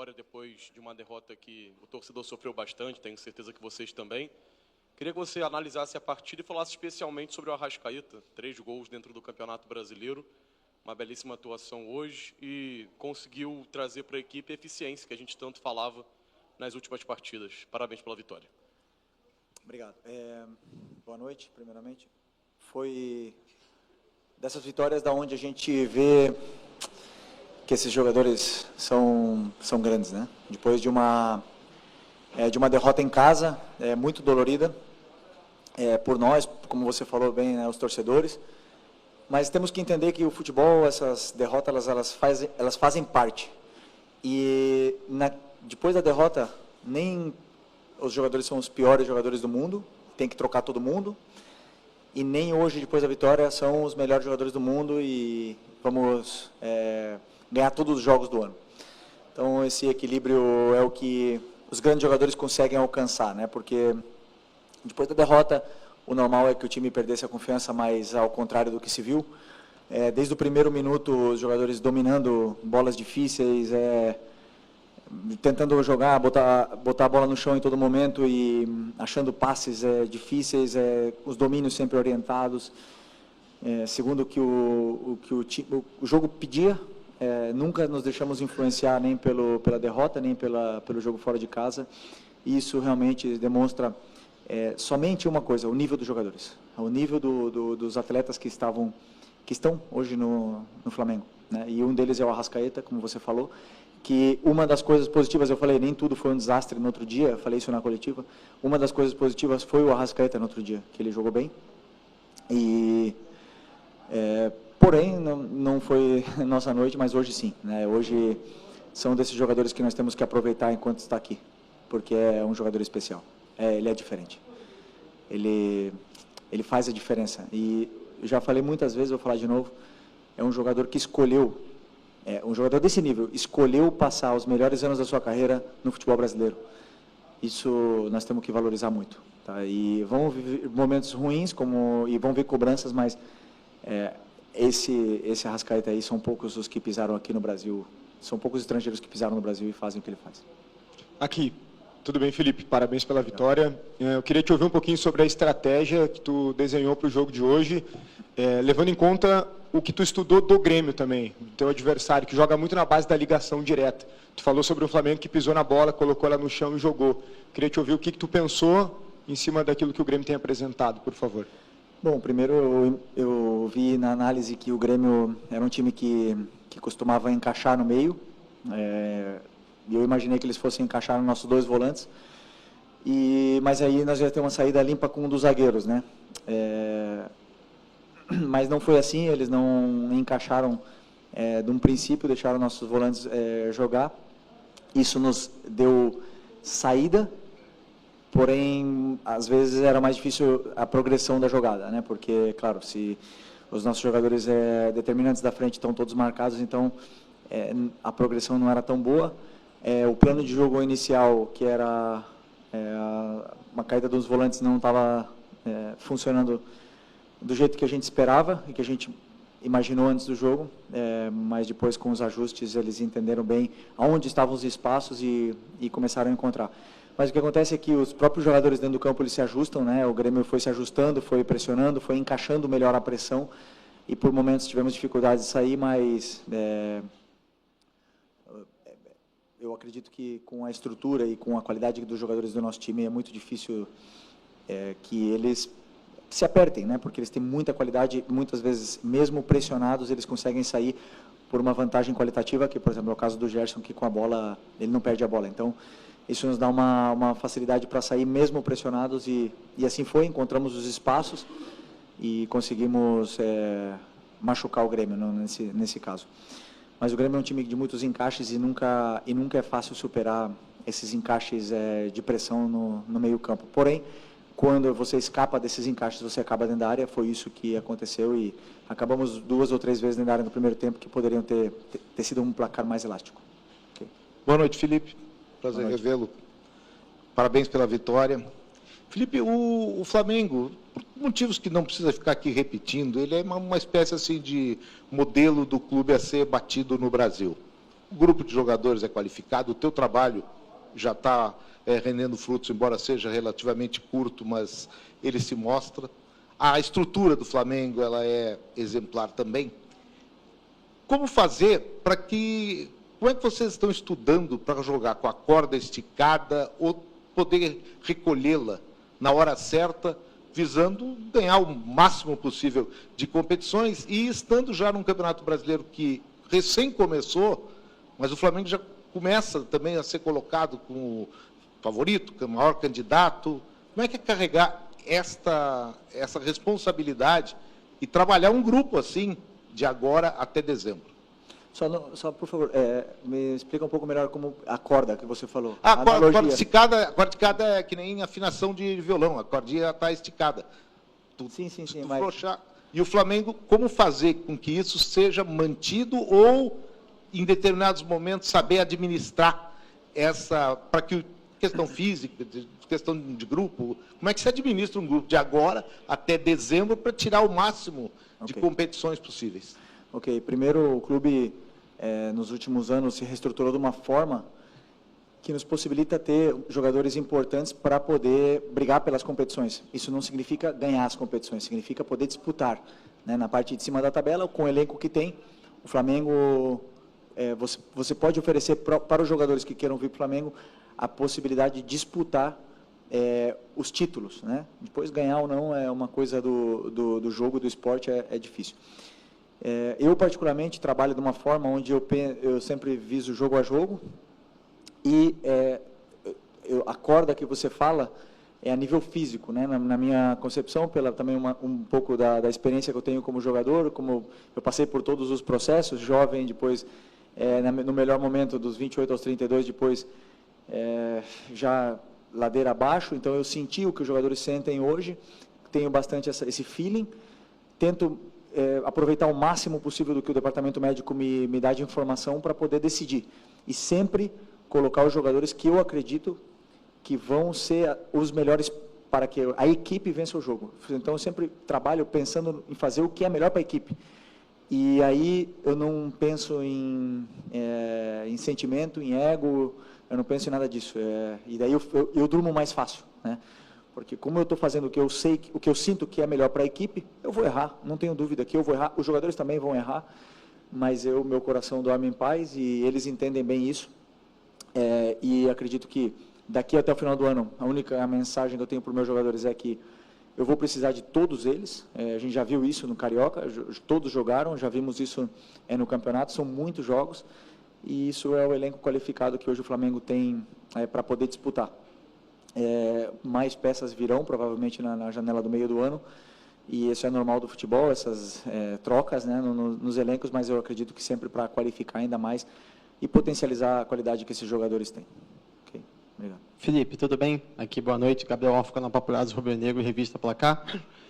vitória depois de uma derrota que o torcedor sofreu bastante, tenho certeza que vocês também. Queria que você analisasse a partida e falasse especialmente sobre o Arrascaeta, 3 gols dentro do Campeonato Brasileiro, uma belíssima atuação hoje e conseguiu trazer para a equipe a eficiência que a gente tanto falava nas últimas partidas. Parabéns pela vitória. Obrigado. Boa noite, primeiramente. Foi dessas vitórias da onde a gente vê que esses jogadores são grandes, né? Depois de uma derrota em casa, muito dolorida, por nós, como você falou bem, né, os torcedores. Mas temos que entender que o futebol, essas derrotas, elas fazem parte. E depois da derrota, nem os jogadores são os piores jogadores do mundo, tem que trocar todo mundo. E nem hoje, depois da vitória, são os melhores jogadores do mundo e vamos ganhar todos os jogos do ano. Então, esse equilíbrio é o que os grandes jogadores conseguem alcançar, né? Porque depois da derrota, o normal é que o time perdesse a confiança, mas ao contrário do que se viu. Desde o primeiro minuto, os jogadores dominando bolas difíceis, tentando jogar, botar a bola no chão em todo momento e achando passes difíceis, os domínios sempre orientados, segundo o que o jogo pedia. Nunca nos deixamos influenciar nem pela derrota, nem pelo jogo fora de casa. E isso realmente demonstra somente uma coisa: o nível dos jogadores, o nível dos atletas que estão hoje no Flamengo, né? E um deles é o Arrascaeta, como você falou, que uma das coisas positivas, eu falei, nem tudo foi um desastre no outro dia, eu falei isso na coletiva, uma das coisas positivas foi o Arrascaeta no outro dia, que ele jogou bem. E porém, não foi nossa noite, mas hoje sim, né? Hoje são desses jogadores que nós temos que aproveitar enquanto está aqui, porque é um jogador especial. Ele é diferente. Ele faz a diferença. E eu já falei muitas vezes, vou falar de novo, é um jogador que escolheu, um jogador desse nível, escolheu passar os melhores anos da sua carreira no futebol brasileiro. Isso nós temos que valorizar muito. Tá? E vão viver momentos ruins, e vão ver cobranças, mas esse Arrascaeta aí são poucos os que pisaram aqui no Brasil, são poucos estrangeiros que pisaram no Brasil e fazem o que ele faz. Aqui. Tudo bem, Felipe? Parabéns pela vitória. Eu queria te ouvir um pouquinho sobre a estratégia que tu desenhou para o jogo de hoje, levando em conta o que tu estudou do Grêmio também, do teu adversário, que joga muito na base da ligação direta. Tu falou sobre o Flamengo que pisou na bola, colocou ela no chão e jogou. Queria te ouvir o que tu pensou em cima daquilo que o Grêmio tem apresentado, por favor. Bom, primeiro eu vi na análise que o Grêmio era um time que costumava encaixar no meio, e eu imaginei que eles fossem encaixar nos nossos 2 volantes, mas aí nós ia ter uma saída limpa com um dos zagueiros, né? Mas não foi assim, eles não encaixaram de um princípio, deixaram nossos volantes jogar. Isso nos deu saída, porém, às vezes era mais difícil a progressão da jogada, né? Porque, claro, se os nossos jogadores determinantes da frente estão todos marcados, então a progressão não era tão boa. O plano de jogo inicial, que era uma caída dos volantes, não estava funcionando do jeito que a gente esperava e que a gente imaginou antes do jogo, mas depois, com os ajustes, eles entenderam bem aonde estavam os espaços e começaram a encontrar. Mas o que acontece é que os próprios jogadores dentro do campo eles se ajustam, né? O Grêmio foi se ajustando, foi pressionando, foi encaixando melhor a pressão e por momentos tivemos dificuldades de sair, mas eu acredito que com a estrutura e com a qualidade dos jogadores do nosso time é muito difícil que eles se apertem, né? Porque eles têm muita qualidade e muitas vezes, mesmo pressionados, eles conseguem sair por uma vantagem qualitativa, que, por exemplo, é o caso do Gerson, que com a bola, ele não perde a bola. Então, isso nos dá uma facilidade para sair mesmo pressionados e assim foi, encontramos os espaços e conseguimos machucar o Grêmio nesse caso. Mas o Grêmio é um time de muitos encaixes e nunca é fácil superar esses encaixes de pressão no meio campo. Porém, quando você escapa desses encaixes, você acaba dentro da área. Foi isso que aconteceu e acabamos 2 ou 3 vezes dentro da área no primeiro tempo, que poderiam ter sido um placar mais elástico. Okay. Boa noite, Felipe. Prazer revê-lo. Parabéns pela vitória. Felipe, o Flamengo, por motivos que não precisa ficar aqui repetindo, ele é uma espécie assim de modelo do clube a ser batido no Brasil. o grupo de jogadores é qualificado, o teu trabalho já está rendendo frutos, embora seja relativamente curto, mas ele se mostra. A estrutura do Flamengo ela é exemplar também. Como fazer para que... Como é que vocês estão estudando para jogar com a corda esticada ou poder recolhê-la na hora certa, visando ganhar o máximo possível de competições e estando já num Campeonato Brasileiro que recém começou, mas o Flamengo já começa também a ser colocado como favorito, como maior candidato. Como é que é carregar essa responsabilidade e trabalhar um grupo assim, de agora até dezembro? Só por favor, me explica um pouco melhor como a corda que você falou. A corda esticada é que nem afinação de violão, a cordinha está esticada. Sim, mas... Flochar. E o Flamengo, como fazer com que isso seja mantido ou, em determinados momentos, saber administrar essa, para que questão física, questão de grupo, como é que se administra um grupo de agora até dezembro para tirar o máximo de competições possíveis? Ok, primeiro o clube, nos últimos anos, se reestruturou de uma forma que nos possibilita ter jogadores importantes para poder brigar pelas competições. Isso não significa ganhar as competições, significa poder disputar, né? Na parte de cima da tabela, com o elenco que tem, o Flamengo, você pode oferecer para os jogadores que queiram vir para o Flamengo a possibilidade de disputar os títulos, né? Depois ganhar ou não é uma coisa do jogo, do esporte, é difícil. Eu, particularmente, trabalho de uma forma onde eu sempre viso jogo a jogo e a corda que você fala é a nível físico, né? Na minha concepção, também um pouco da experiência que eu tenho como jogador, como eu passei por todos os processos, jovem, depois, no melhor momento, dos 28 aos 32, depois, já ladeira abaixo, então eu senti o que os jogadores sentem hoje, tenho bastante esse feeling, tento aproveitar o máximo possível do que o departamento médico me dá de informação para poder decidir. E sempre colocar os jogadores que eu acredito que vão ser os melhores para que a equipe vença o jogo. Então, eu sempre trabalho pensando em fazer o que é melhor para a equipe. E aí eu não penso em sentimento, em ego, eu não penso em nada disso. E daí eu durmo mais fácil, né? Porque como eu estou fazendo o que eu sei, o que eu sinto que é melhor para a equipe, eu vou errar, não tenho dúvida que eu vou errar, os jogadores também vão errar, mas meu coração dorme em paz e eles entendem bem isso. E acredito que daqui até o final do ano, a única mensagem que eu tenho para os meus jogadores é que eu vou precisar de todos eles. A gente já viu isso no Carioca, todos jogaram, já vimos isso no campeonato, são muitos jogos, e isso é o elenco qualificado que hoje o Flamengo tem para poder disputar. Mais peças virão, provavelmente, na janela do meio do ano, e isso é normal do futebol, essas trocas, né, nos elencos, mas eu acredito que sempre para qualificar ainda mais e potencializar a qualidade que esses jogadores têm. Ok, obrigado. Felipe, tudo bem? Aqui, boa noite. Gabriel Orfa, na Papulados, Rubro Negro, Revista Placar.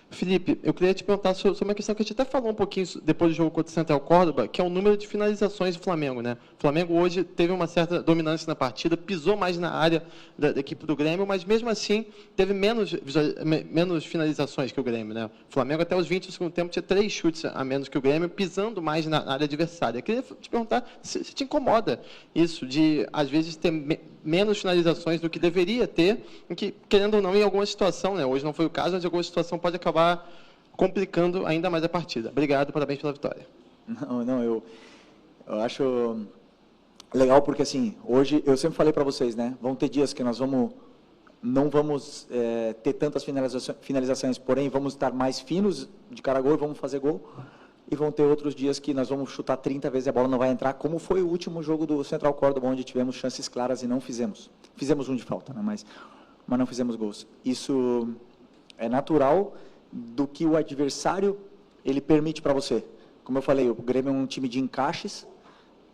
Felipe, eu queria te perguntar sobre uma questão que a gente até falou um pouquinho depois do jogo contra o Central Córdoba, que é o número de finalizações do Flamengo, né? O Flamengo hoje teve uma certa dominância na partida, pisou mais na área da equipe do Grêmio, mas mesmo assim teve menos finalizações que o Grêmio, né? O Flamengo até os 20 do segundo tempo tinha 3 chutes a menos que o Grêmio, pisando mais na área adversária. Eu queria te perguntar se te incomoda isso, de às vezes ter menos finalizações do que deveria ter, que, querendo ou não, em alguma situação, né? Hoje não foi o caso, mas em alguma situação pode acabar complicando ainda mais a partida. Obrigado, parabéns pela vitória. Não, eu acho legal porque, assim, hoje, eu sempre falei para vocês, né, vão ter dias que nós não vamos ter tantas finalizações, porém vamos estar mais finos de cara a gol, vamos fazer gol, e vão ter outros dias que nós vamos chutar 30 vezes e a bola não vai entrar, como foi o último jogo do Central Córdoba, onde tivemos chances claras e não fizemos. Fizemos um de falta, né, mas não fizemos gols. Isso é natural do que o adversário ele permite para você. Como eu falei, o Grêmio é um time de encaixes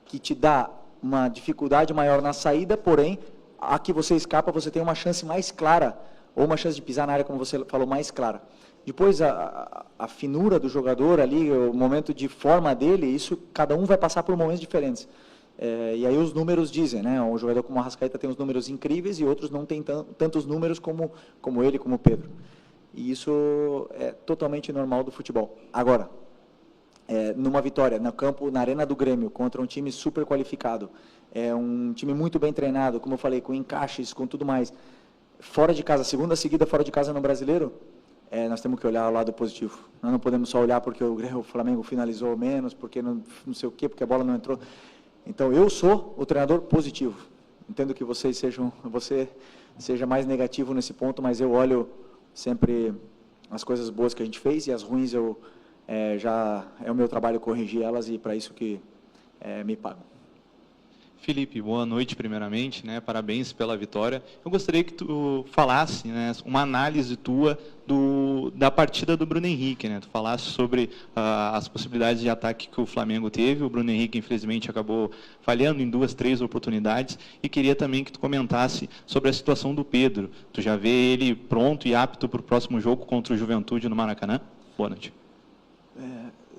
que te dá uma dificuldade maior na saída, porém, a que você escapa, você tem uma chance mais clara, ou uma chance de pisar na área, como você falou, mais clara. Depois, a finura do jogador ali, o momento de forma dele, isso, cada um vai passar por momentos diferentes. E aí os números dizem, né? Um jogador como o Arrascaeta tem uns números incríveis e outros não tem tantos números como ele, como o Pedro. E isso é totalmente normal do futebol. Agora, numa vitória no campo, na arena do Grêmio, contra um time super qualificado, um time muito bem treinado, como eu falei, com encaixes, com tudo mais, fora de casa, segunda seguida fora de casa no Brasileiro, nós temos que olhar o lado positivo. Nós não podemos só olhar porque o Flamengo finalizou menos, porque não sei o quê, porque a bola não entrou. Então, eu sou o treinador positivo. Entendo que você seja mais negativo nesse ponto, mas eu olho sempre as coisas boas que a gente fez e as ruins já é o meu trabalho corrigir elas e para isso que me pagam. Felipe, boa noite primeiramente, né? Parabéns pela vitória. Eu gostaria que tu falasse, né, uma análise tua da partida do Bruno Henrique, né? Tu falasse sobre as possibilidades de ataque que o Flamengo teve. O Bruno Henrique, infelizmente, acabou falhando em 2, 3 oportunidades. E queria também que tu comentasse sobre a situação do Pedro. Tu já vê ele pronto e apto para o próximo jogo contra o Juventude no Maracanã? Boa noite.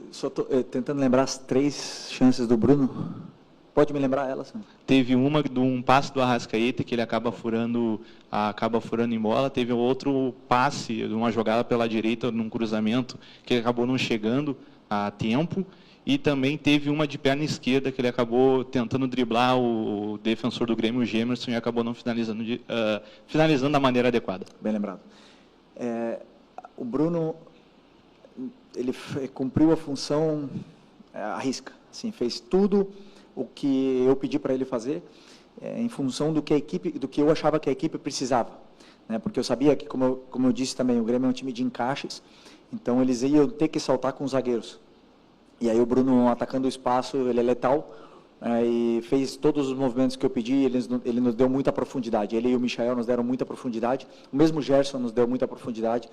Só estou tentando lembrar as 3 chances do Bruno. Pode me lembrar elas? Teve uma de um passe do Arrascaeta, que ele acaba furando em bola. Teve outro passe, de uma jogada pela direita, num cruzamento, que ele acabou não chegando a tempo. E também teve uma de perna esquerda, que ele acabou tentando driblar o defensor do Grêmio, o Gemerson, e acabou não finalizando da maneira adequada. Bem lembrado. O Bruno, ele cumpriu a função à risca. Assim, fez tudo o que eu pedi para ele fazer, em função do que eu achava que a equipe precisava, né? Porque eu sabia que, como eu disse também, o Grêmio é um time de encaixes, então eles iam ter que saltar com os zagueiros. E aí o Bruno, atacando o espaço, ele é letal, e fez todos os movimentos que eu pedi, ele nos deu muita profundidade. Ele e o Michael nos deram muita profundidade, o mesmo Gerson nos deu muita profundidade,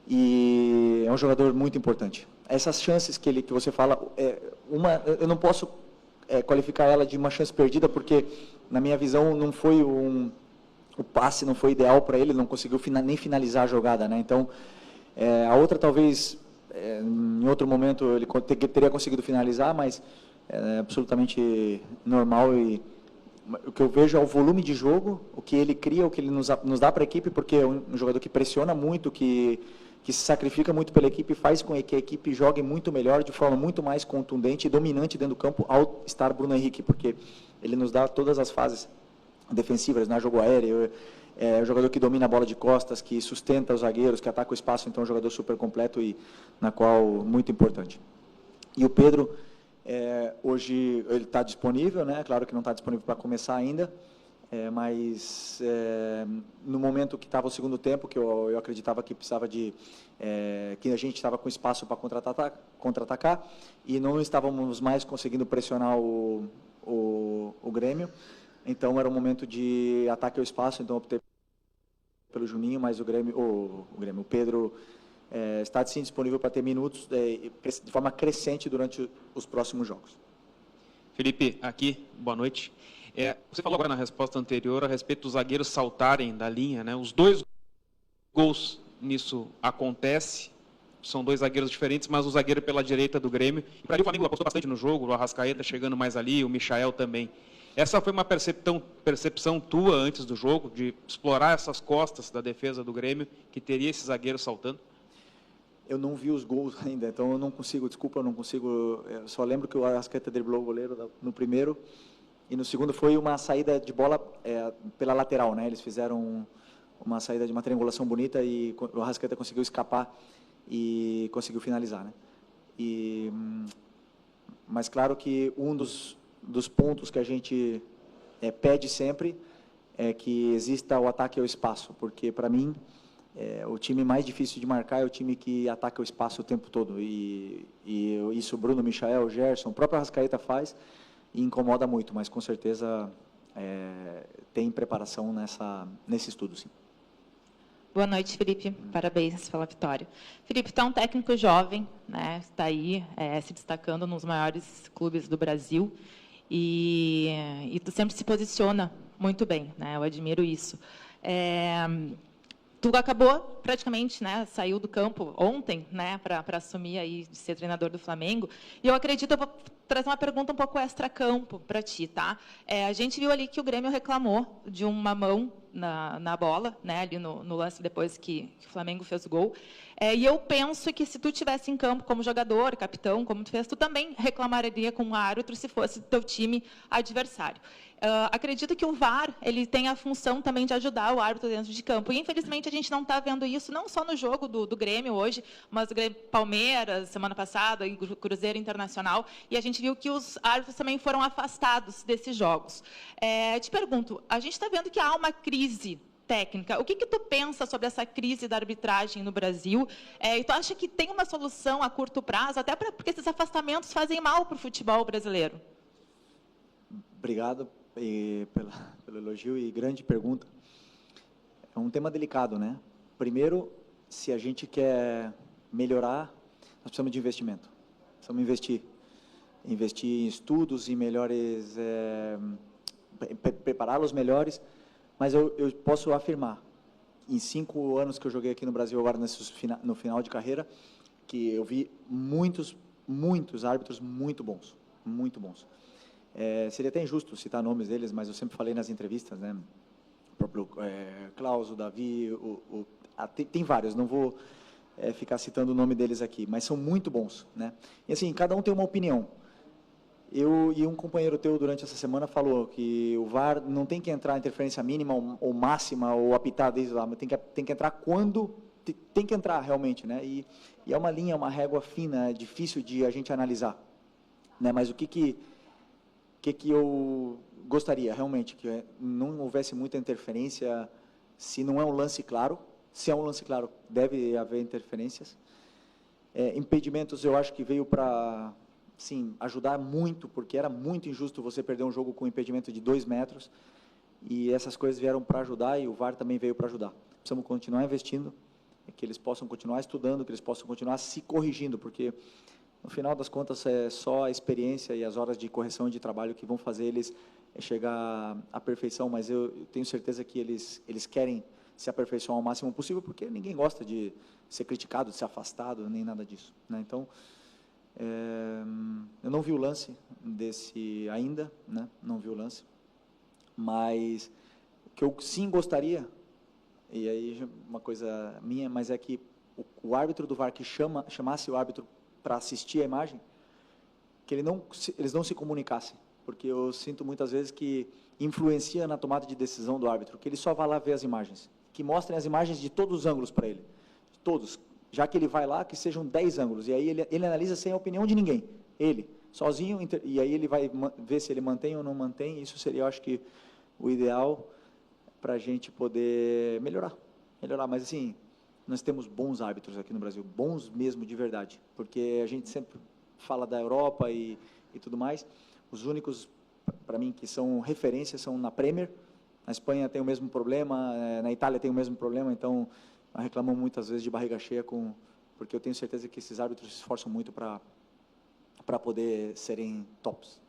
e é um jogador muito importante. Essas chances que você fala, eu não posso qualificar ela de uma chance perdida, porque, na minha visão, não foi o passe não foi ideal para ele, não conseguiu nem finalizar a jogada, né? Então, a outra, talvez, em outro momento, ele teria conseguido finalizar, mas é absolutamente normal. E o que eu vejo é o volume de jogo, o que ele cria, o que ele nos dá para a equipe, porque é um jogador que pressiona muito, que se sacrifica muito pela equipe e faz com que a equipe jogue muito melhor, de forma muito mais contundente e dominante dentro do campo ao estar Bruno Henrique, porque ele nos dá todas as fases defensivas, né? Jogo aéreo, é um jogador que domina a bola de costas, que sustenta os zagueiros, que ataca o espaço, então é um jogador super completo e na qual muito importante. E o Pedro, hoje ele está disponível, né? Claro que não está disponível para começar ainda, mas no momento que estava o segundo tempo, que eu acreditava que precisava que a gente estava com espaço para contra-atacar e não estávamos mais conseguindo pressionar o Grêmio, então era um momento de ataque ao espaço, então optei pelo Juninho, mas o Pedro está sim disponível para ter minutos de forma crescente durante os próximos jogos. Felipe, aqui, boa noite. Você falou agora na resposta anterior a respeito dos zagueiros saltarem da linha, né? Os 2 gols nisso acontece, são 2 zagueiros diferentes, mas o zagueiro pela direita do Grêmio. E para mim o Flamengo apostou bastante no jogo, o Arrascaeta chegando mais ali, o Michael também. Essa foi uma percepção tua antes do jogo, de explorar essas costas da defesa do Grêmio, que teria esse zagueiro saltando? Eu não vi os gols ainda, então eu não consigo, eu só lembro que o Arrascaeta driblou o goleiro no primeiro, e no segundo foi uma saída de bola pela lateral, né? Eles fizeram uma saída de uma triangulação bonita e o Arrascaeta conseguiu escapar e conseguiu finalizar, né? Mas claro que um dos pontos que a gente pede sempre é que exista o ataque ao espaço, porque para mim o time mais difícil de marcar é o time que ataca o espaço o tempo todo, e isso o Bruno, Michael, Gerson, o próprio Arrascaeta faz e incomoda muito, mas com certeza tem preparação nesse estudo, sim. Boa noite, Felipe. Parabéns pela vitória. Felipe, tu é um técnico jovem, né? Está aí se destacando nos maiores clubes do Brasil e tu sempre se posiciona muito bem, né? Eu admiro isso. Tu acabou praticamente, né, saiu do campo ontem, né, para assumir aí de ser treinador do Flamengo. E eu acredito, eu vou trazer uma pergunta um pouco extra-campo para ti, tá? A gente viu ali que o Grêmio reclamou de uma mão na bola, né, ali no lance depois que o Flamengo fez o gol. E eu penso que se tu tivesse em campo como jogador, capitão, como tu fez, tu também reclamaria com o árbitro se fosse teu time adversário. Acredito que o VAR ele tem a função também de ajudar o árbitro dentro de campo. E, infelizmente, a gente não está vendo isso, não só no jogo do Grêmio hoje, mas do Grêmio Palmeiras, semana passada, e Cruzeiro Internacional. E a gente viu que os árbitros também foram afastados desses jogos. Te pergunto, a gente está vendo que há uma crise técnica. O que tu pensa sobre essa crise da arbitragem no Brasil? E tu acha que tem uma solução a curto prazo, até porque esses afastamentos fazem mal para o futebol brasileiro? Obrigado pelo elogio e grande pergunta. É um tema delicado, né? Primeiro, se a gente quer melhorar, nós precisamos de investimento. Precisamos investir em estudos, em melhores, prepará-los melhores. Mas eu posso afirmar, em 5 anos que eu joguei aqui no Brasil, agora no final de carreira, que eu vi muitos árbitros muito bons, muito bons. Seria até injusto citar nomes deles, mas eu sempre falei nas entrevistas, né? O próprio Klaus, o Davi, tem vários, não vou ficar citando o nome deles aqui, mas são muito bons, né? E assim, cada um tem uma opinião. E um companheiro teu, durante essa semana, falou que o VAR não tem que entrar interferência mínima ou máxima, ou apitar desde lá, mas tem que entrar quando tem que entrar realmente, né? E é uma linha, uma régua fina, difícil de a gente analisar, né? Mas o que eu gostaria realmente, que não houvesse muita interferência, se não é um lance claro. Se é um lance claro, deve haver interferências. Impedimentos, eu acho que veio para, sim, ajudar muito, porque era muito injusto você perder um jogo com um impedimento de 2 metros, e essas coisas vieram para ajudar, e o VAR também veio para ajudar. Precisamos continuar investindo, que eles possam continuar estudando, que eles possam continuar se corrigindo, porque, no final das contas, é só a experiência e as horas de correção e de trabalho que vão fazer eles chegar à perfeição, mas eu tenho certeza que eles querem se aperfeiçoar ao máximo possível, porque ninguém gosta de ser criticado, de ser afastado, nem nada disso, né? Então, eu não vi o lance desse ainda, né? Não vi o lance, mas o que eu sim gostaria, e aí uma coisa minha, mas é que o árbitro do VAR que chamasse o árbitro para assistir a imagem, que eles não se comunicassem, porque eu sinto muitas vezes que influencia na tomada de decisão do árbitro, que ele só vá lá ver as imagens, que mostrem as imagens de todos os ângulos para ele, todos, já que ele vai lá, que sejam 10 ângulos, e aí ele analisa sem a opinião de ninguém, ele, sozinho, e aí ele vai ver se ele mantém ou não mantém. Isso seria, eu acho que, o ideal para a gente poder melhorar, mas assim, nós temos bons árbitros aqui no Brasil, bons mesmo, de verdade, porque a gente sempre fala da Europa e tudo mais. Os únicos, para mim, que são referências são na Premier. Na Espanha tem o mesmo problema, na Itália tem o mesmo problema, então reclamam muitas vezes de barriga cheia, porque eu tenho certeza que esses árbitros se esforçam muito para poder serem tops.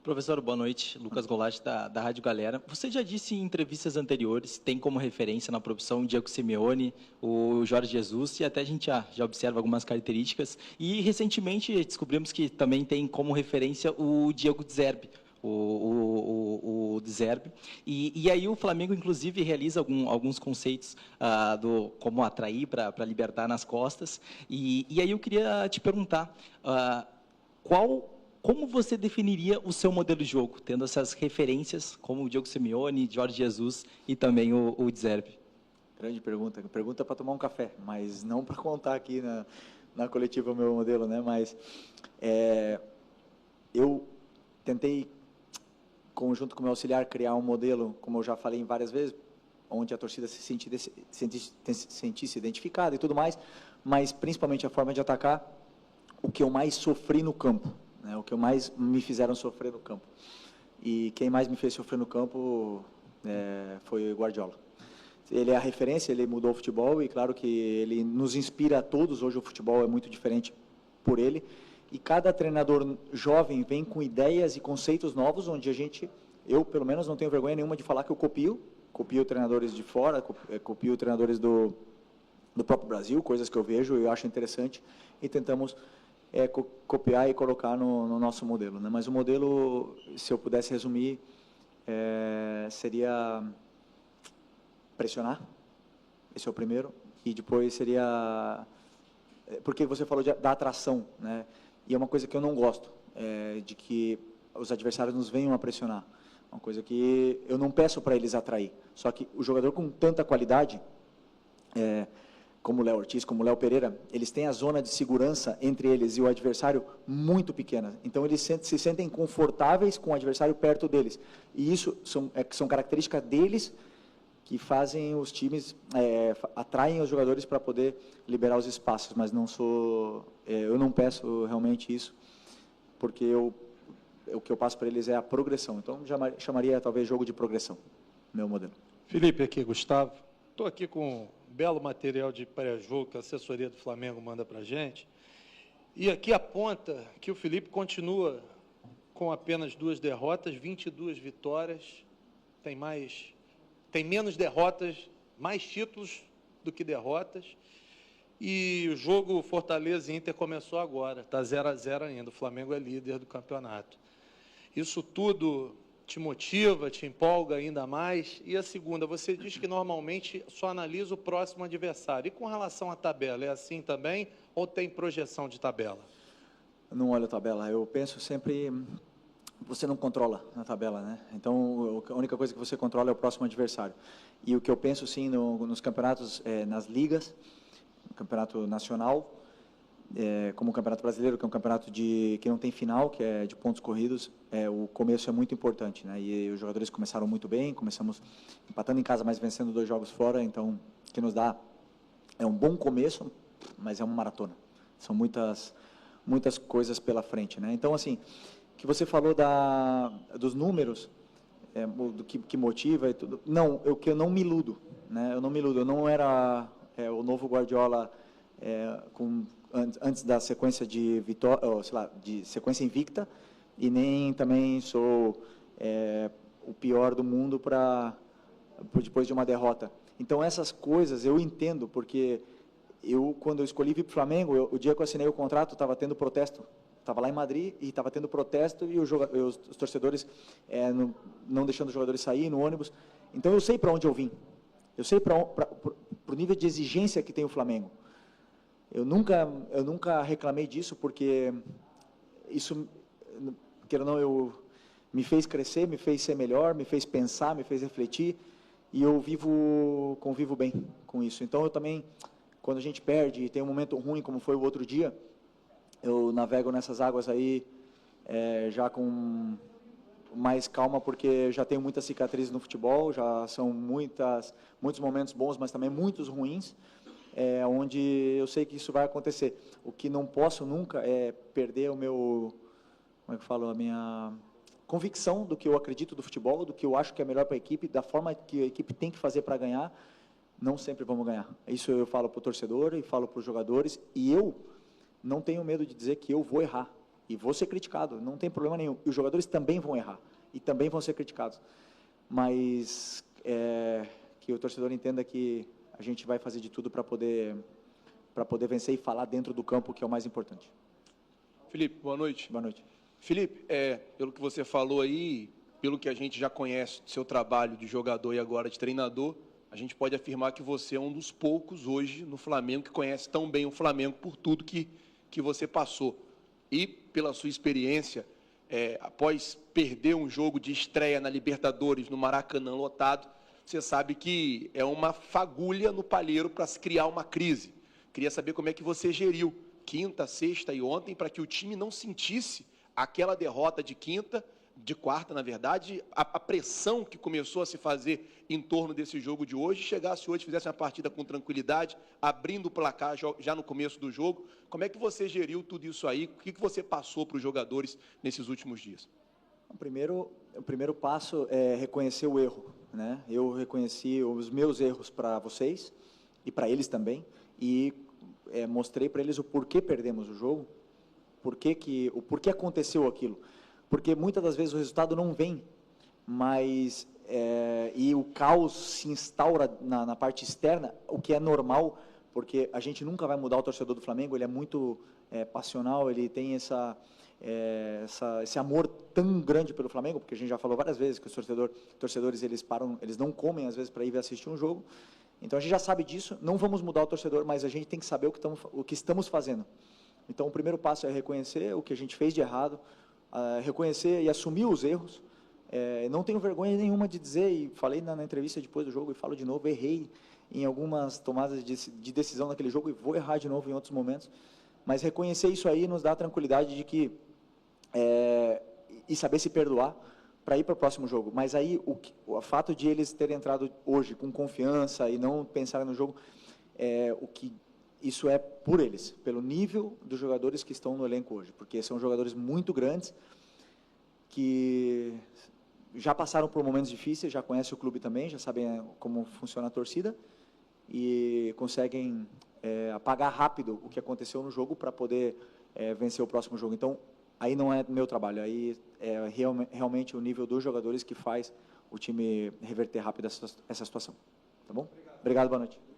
Professor, boa noite. Lucas Golatti, da Rádio Galera. Você já disse em entrevistas anteriores, tem como referência na profissão o Diego Simeone, o Jorge Jesus, e até a gente já observa algumas características. E, recentemente, descobrimos que também tem como referência o Diego De Zerbi, o De Zerbi. E aí o Flamengo, inclusive, realiza alguns conceitos como atrair para libertar nas costas. E aí eu queria te perguntar, como você definiria o seu modelo de jogo, tendo essas referências como o Diego Simeone, Jorge Jesus e também o De Zerbi? Grande pergunta. Pergunta para tomar um café, mas não para contar aqui na coletiva o meu modelo, né? Mas eu tentei, conjunto com o meu auxiliar, criar um modelo, como eu já falei várias vezes, onde a torcida se sentisse identificada e tudo mais, mas principalmente a forma de atacar o que eu mais sofri no campo, né? O que mais me fizeram sofrer no campo. E quem mais me fez sofrer no campo foi o Guardiola. Ele é a referência, ele mudou o futebol, e claro que ele nos inspira a todos. Hoje o futebol é muito diferente por ele, e cada treinador jovem vem com ideias e conceitos novos, onde eu pelo menos não tenho vergonha nenhuma de falar que eu copio treinadores de fora, copio treinadores do próprio Brasil, coisas que eu vejo e eu acho interessante, e tentamos copiar e colocar no nosso modelo, né? Mas o modelo, se eu pudesse resumir, seria pressionar, esse é o primeiro. e depois seria... Porque você falou da atração, né? E é uma coisa que eu não gosto, de que os adversários nos venham a pressionar. Uma coisa que eu não peço para eles atrair. Só que o jogador com tanta qualidade, como o Léo Ortiz, como o Léo Pereira, eles têm a zona de segurança entre eles e o adversário muito pequena. Então, eles se sentem confortáveis com o adversário perto deles. E isso são características deles que fazem os times, atraem os jogadores para poder liberar os espaços. Mas eu não peço realmente isso, porque o que eu passo para eles é a progressão. Então, chamaria talvez jogo de progressão, meu modelo. Felipe, aqui, Gustavo. Estou aqui com um belo material de pré-jogo que a assessoria do Flamengo manda para a gente. E aqui aponta que o Felipe continua com apenas 2 derrotas, 22 vitórias, tem menos derrotas, mais títulos do que derrotas. E o jogo Fortaleza e Inter começou agora, está 0-0 ainda, o Flamengo é líder do campeonato. Isso tudo te motiva, te empolga ainda mais? E a segunda, você diz que normalmente só analisa o próximo adversário. E com relação à tabela, é assim também ou tem projeção de tabela? Eu não olho a tabela, eu penso sempre... Você não controla a tabela, né? Então, a única coisa que você controla é o próximo adversário. E o que eu penso, sim, nos campeonatos, nas ligas, no campeonato nacional, como o Campeonato Brasileiro, que é um campeonato que não tem final, que é de pontos corridos, o começo é muito importante, né? E os jogadores começaram muito bem, começamos empatando em casa, mas vencendo 2 jogos fora, então, o que nos dá é um bom começo, mas é uma maratona. São muitas coisas pela frente, né? Então, assim, que você falou dos números, do que motiva e tudo. Não, eu não me iludo, né? Eu não me iludo. Eu não era o novo Guardiola antes da sequência de vitória, de sequência invicta, e nem também sou o pior do mundo depois de uma derrota. Então essas coisas eu entendo, porque quando eu escolhi vir para o Flamengo, o dia que eu assinei o contrato estava tendo protesto. Estava lá em Madrid e estava tendo protesto e os torcedores não deixando os jogadores sair no ônibus. Então eu sei para onde eu vim. Eu sei para o nível de exigência que tem o Flamengo. Eu nunca reclamei disso, porque isso, querendo ou não, me fez crescer, me fez ser melhor, me fez pensar, me fez refletir, e eu convivo bem com isso. Então eu também, quando a gente perde e tem um momento ruim, como foi o outro dia, eu navego nessas águas aí já com mais calma, porque já tenho muitas cicatrizes no futebol, já são muitos momentos bons, mas também muitos ruins, onde eu sei que isso vai acontecer. O que não posso nunca é perder a minha convicção do que eu acredito do futebol, do que eu acho que é melhor para a equipe, da forma que a equipe tem que fazer para ganhar. Não sempre vamos ganhar. Isso eu falo para o torcedor e falo para os jogadores, e eu não tenho medo de dizer que eu vou errar e vou ser criticado, não tem problema nenhum. E os jogadores também vão errar e também vão ser criticados. Mas que o torcedor entenda que a gente vai fazer de tudo para poder vencer e falar dentro do campo, que é o mais importante. Felipe, boa noite. Boa noite. Felipe, pelo que você falou aí, pelo que a gente já conhece do seu trabalho de jogador e agora de treinador, a gente pode afirmar que você é um dos poucos hoje no Flamengo que conhece tão bem o Flamengo por tudo que você passou. E pela sua experiência, após perder um jogo de estreia na Libertadores, no Maracanã lotado, você sabe que é uma fagulha no palheiro para se criar uma crise. Queria saber como é que você geriu quinta, sexta e ontem para que o time não sentisse aquela derrota de quarta, na verdade, a pressão que começou a se fazer em torno desse jogo de hoje, chegasse hoje, fizesse uma partida com tranquilidade, abrindo o placar já no começo do jogo. Como é que você geriu tudo isso aí? O que você passou para os jogadores nesses últimos dias? O primeiro passo é reconhecer o erro, né? Eu reconheci os meus erros para vocês e para eles também, e mostrei para eles o porquê perdemos o jogo, o porquê aconteceu aquilo. Porque muitas das vezes o resultado não vem, mas e o caos se instaura na parte externa, o que é normal, porque a gente nunca vai mudar o torcedor do Flamengo. Ele é muito passional, ele tem esse amor tão grande pelo Flamengo, porque a gente já falou várias vezes que os torcedores eles não comem às vezes para ir assistir um jogo, Então, a gente já sabe disso, não vamos mudar o torcedor, mas a gente tem que saber o que estamos fazendo. Então, o primeiro passo é reconhecer o que a gente fez de errado, reconhecer e assumir os erros. Não tenho vergonha nenhuma de dizer, e falei na entrevista depois do jogo, e falo de novo, errei em algumas tomadas de decisão naquele jogo, e vou errar de novo em outros momentos, mas reconhecer isso aí nos dá a tranquilidade de que, e saber se perdoar, para ir para o próximo jogo. Mas aí, o fato de eles terem entrado hoje com confiança e não pensarem no jogo, isso é por eles, pelo nível dos jogadores que estão no elenco hoje, porque são jogadores muito grandes, que já passaram por momentos difíceis, já conhecem o clube também, já sabem como funciona a torcida, e conseguem apagar rápido o que aconteceu no jogo para poder vencer o próximo jogo. Então, aí não é meu trabalho, aí é realmente o nível dos jogadores que faz o time reverter rápido essa situação. Tá bom? Obrigado, boa noite.